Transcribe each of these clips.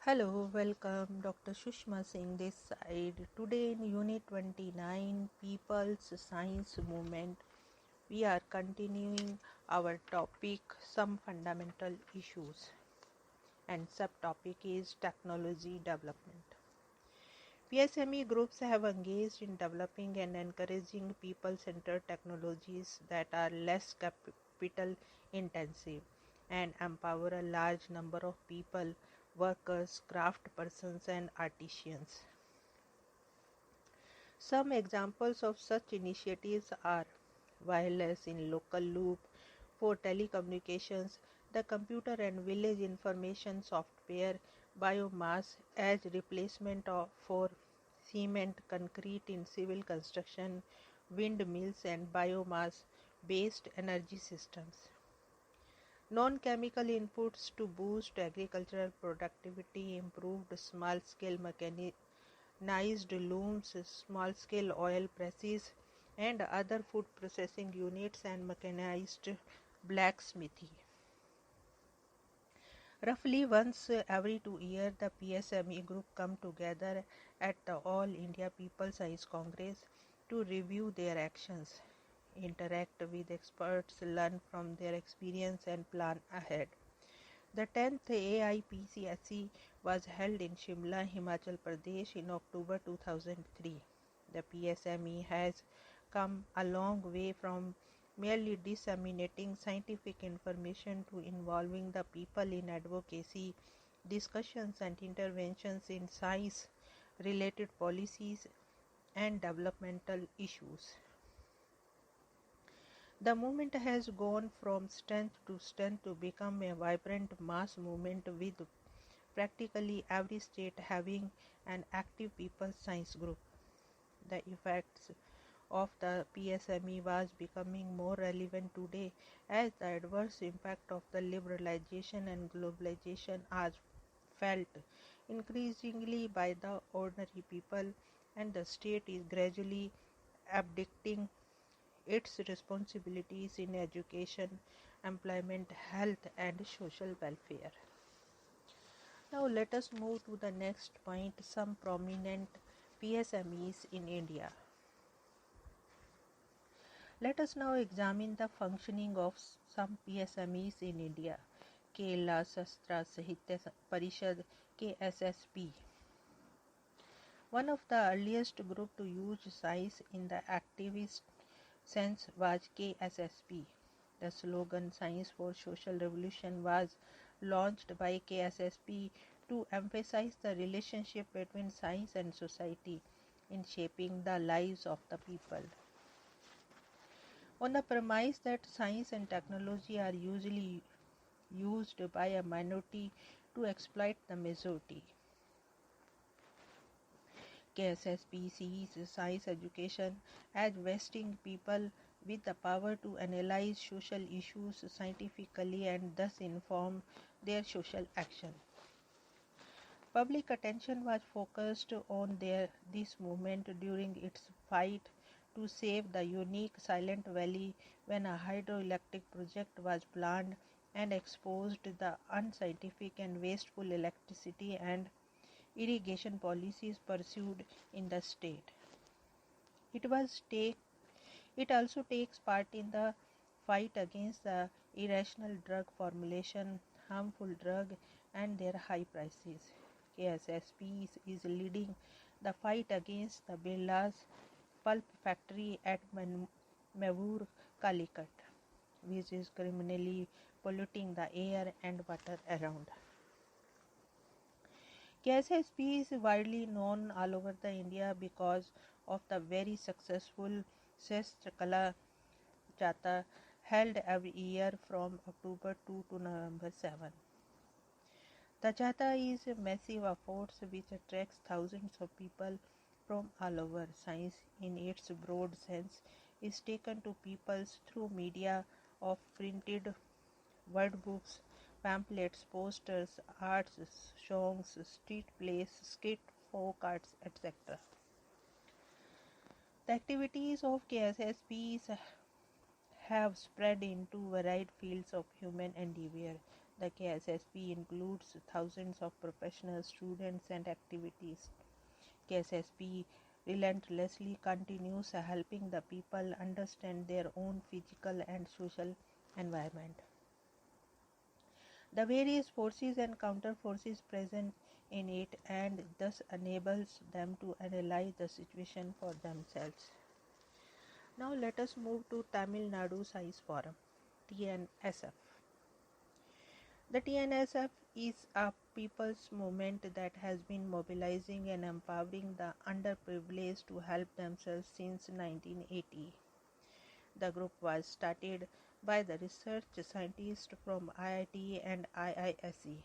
Hello, welcome. Dr. Sushma Singh this side. Today in Unit 29, People's Science Movement, we are continuing our topic, some fundamental issues, and subtopic is technology development. PSME groups have engaged in developing and encouraging people-centered technologies that are less capital intensive and empower a large number of people, workers, craft persons and artisans. Some examples of such initiatives are wireless in local loop for telecommunications, the computer and village information software, biomass as replacement for cement, concrete in civil construction, windmills and biomass based energy systems. Non-chemical inputs to boost agricultural productivity, improved small-scale mechanized looms, small-scale oil presses, and other food processing units and mechanized blacksmithy. Roughly once every 2 years, the PSME group come together at the All India People Science Congress to review their actions, interact with experts, learn from their experience and plan ahead. The 10th AIPCSE was held in Shimla, Himachal Pradesh in October 2003. The PSME has come a long way from merely disseminating scientific information to involving the people in advocacy, discussions and interventions in science-related policies and developmental issues. The movement has gone from strength to strength to become a vibrant mass movement with practically every state having an active people's science group. The effects of the PSME was becoming more relevant today as the adverse impact of the liberalization and globalization are felt increasingly by the ordinary people, and the state is gradually abdicating its responsibilities in education, employment, health and social welfare. Now let us move to the next point, some prominent PSMEs in India. Let us now examine the functioning of some PSMEs in India. Kerala Sastra Sahitya Parishad KSSP. One of the earliest group to use science in the activist sense was KSSP. The slogan Science for Social Revolution was launched by KSSP to emphasize the relationship between science and society in shaping the lives of the people. On the premise that science and technology are usually used by a minority to exploit the majority. KSSP sees science education as vesting people with the power to analyze social issues scientifically and thus inform their social action. Public attention was focused on this movement during its fight to save the unique Silent Valley when a hydroelectric project was planned and exposed the unscientific and wasteful electricity and irrigation policies pursued in the state. It also takes part in the fight against the irrational drug formulation, harmful drug and their high prices. KSSP is leading the fight against the Birla's pulp factory at Mavoor, Calicut, which is criminally polluting the air and water around. KSSP is widely known all over the India because of the very successful Shastra Kala Jata held every year from October 2 to November 7. The Jata is a massive effort which attracts thousands of people from all over. Science in its broad sense is taken to people through media of printed word books, pamphlets, posters, arts, songs, street plays, skit, folk arts, etc. The activities of KSSPs have spread into varied fields of human endeavor. The KSSP includes thousands of professionals, students, and activities. KSSP relentlessly continues helping the people understand their own physical and social environment, the various forces and counter forces present in it, and thus enables them to analyze the situation for themselves. Now let us move to Tamil Nadu Science Forum, TNSF. The TNSF is a people's movement that has been mobilizing and empowering the underprivileged to help themselves since 1980. The group was started by the research scientists from IIT and IISc,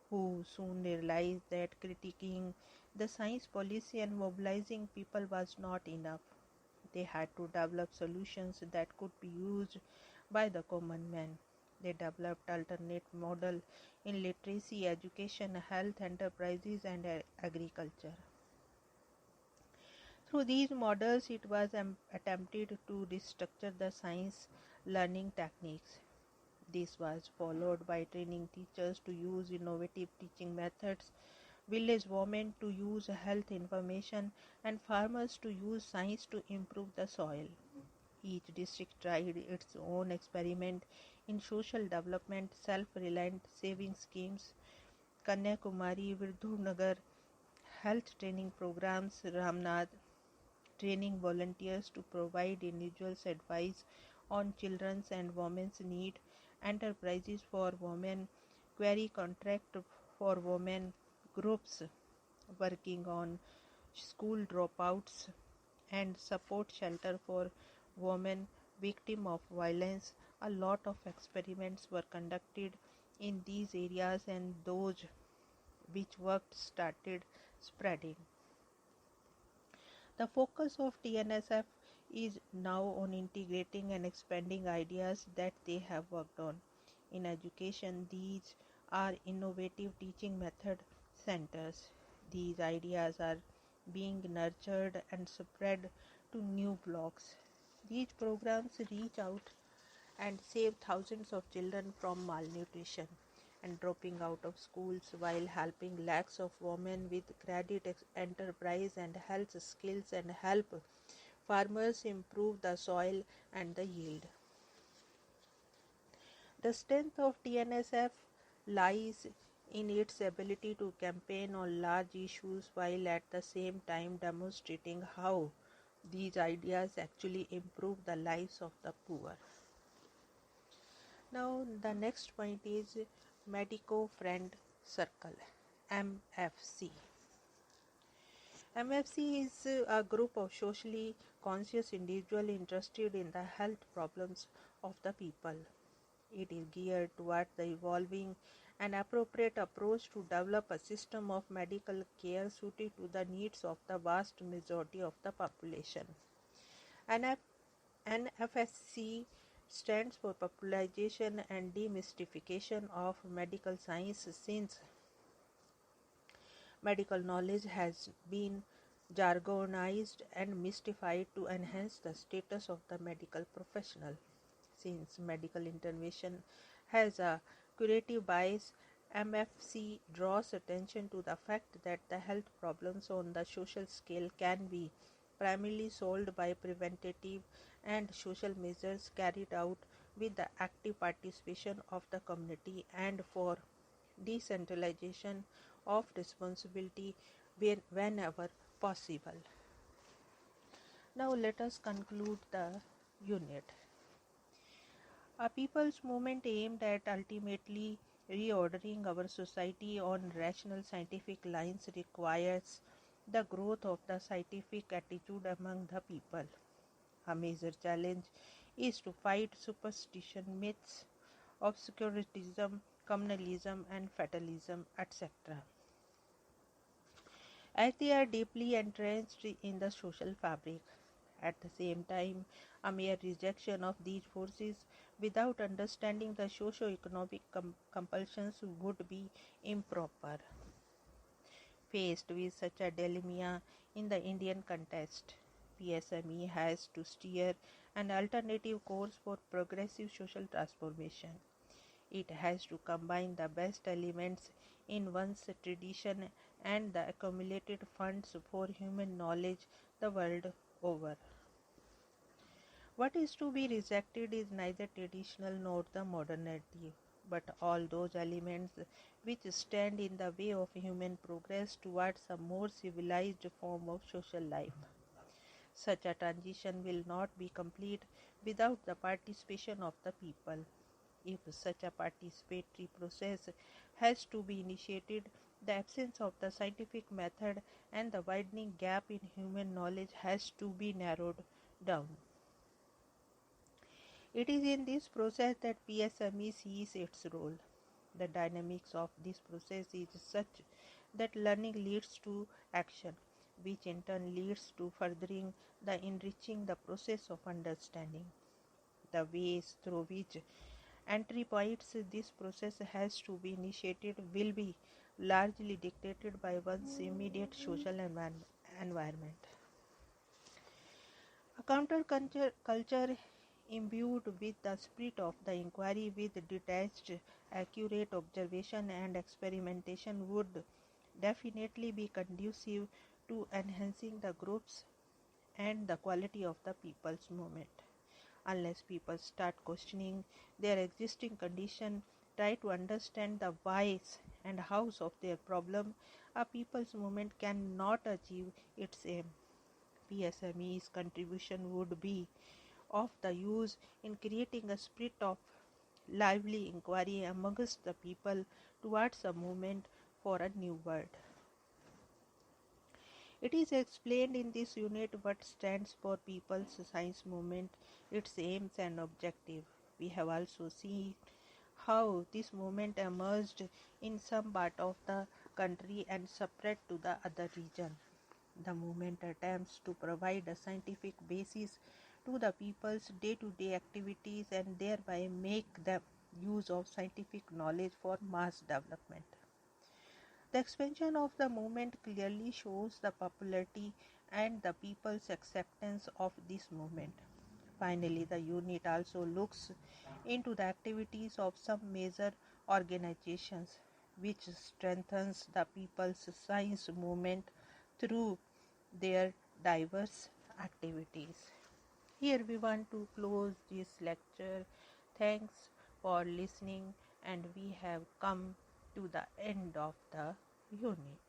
who soon realized that critiquing the science policy and mobilizing people was not enough. They had to develop solutions that could be used by the common man. They developed alternate model in literacy, education, health, enterprises, and agriculture. Through these models, it was attempted to restructure the science learning techniques. This was followed by training teachers to use innovative teaching methods, village women to use health information, and farmers to use science to improve the soil. Each district tried its own experiment in social development, self-reliant saving schemes, Kanyakumari, Virdhunagar, health training programs, Ramnath, training volunteers to provide individuals advice on children's and women's need, enterprises for women, query contract for women, groups working on school dropouts, and support shelter for women victims of violence. A lot of experiments were conducted in these areas, and those which worked started spreading. The focus of TNSF is now on integrating and expanding ideas that they have worked on. In education, these are innovative teaching method centers. These ideas are being nurtured and spread to new blocks. These programs reach out and save thousands of children from malnutrition and dropping out of schools, while helping lakhs of women with credit, enterprise, and health skills, and help farmers improve the soil and the yield. The strength of TNSF lies in its ability to campaign on large issues while at the same time demonstrating how these ideas actually improve the lives of the poor. Now the next point is Medico Friend Circle, MFC. MFC is a group of socially conscious individuals interested in the health problems of the people. It is geared toward the evolving and appropriate approach to develop a system of medical care suited to the needs of the vast majority of the population. NFSC stands for Popularization and Demystification of Medical Science, since medical knowledge has been jargonized and mystified to enhance the status of the medical professional. Since medical intervention has a curative bias, MFC draws attention to the fact that the health problems on the social scale can be primarily solved by preventative and social measures carried out with the active participation of the community, and for decentralization of responsibility whenever possible. Now let us conclude the unit. A people's movement aimed at ultimately reordering our society on rational scientific lines requires the growth of the scientific attitude among the people. A major challenge is to fight superstition, myths, obscurantism, communalism, and fatalism, etc., as they are deeply entrenched in the social fabric. At the same time, a mere rejection of these forces without understanding the socio-economic compulsions would be improper. Faced with such a dilemma in the Indian context, PSME has to steer an alternative course for progressive social transformation. It has to combine the best elements in one's tradition and the accumulated funds for human knowledge the world over. What is to be rejected is neither traditional nor the modernity, but all those elements which stand in the way of human progress towards a more civilized form of social life. Such a transition will not be complete without the participation of the people. If such a participatory process has to be initiated, the absence of the scientific method and the widening gap in human knowledge has to be narrowed down. It is in this process that PSME sees its role. The dynamics of this process is such that learning leads to action, which in turn leads to furthering the enriching the process of understanding. The ways through which entry points this process has to be initiated will be largely dictated by one's immediate social environment. A counterculture imbued with the spirit of the inquiry, with detached, accurate observation and experimentation, would definitely be conducive to enhancing the groups and the quality of the people's movement. Unless people start questioning their existing condition, try to understand the whys and hows of their problem, a people's movement cannot achieve its aim. PSME's contribution would be of the use in creating a spirit of lively inquiry amongst the people towards a movement for a new world. It is explained in this unit what stands for People's Science Movement, its aims and objective. We have also seen how this movement emerged in some part of the country and spread to the other region. The movement attempts to provide a scientific basis to the people's day-to-day activities and thereby make them use of scientific knowledge for mass development. The expansion of the movement clearly shows the popularity and the people's acceptance of this movement. Finally, the unit also looks into the activities of some major organizations which strengthens the people's science movement through their diverse activities. Here we want to close this lecture. Thanks for listening, and we have come to the end of the unit.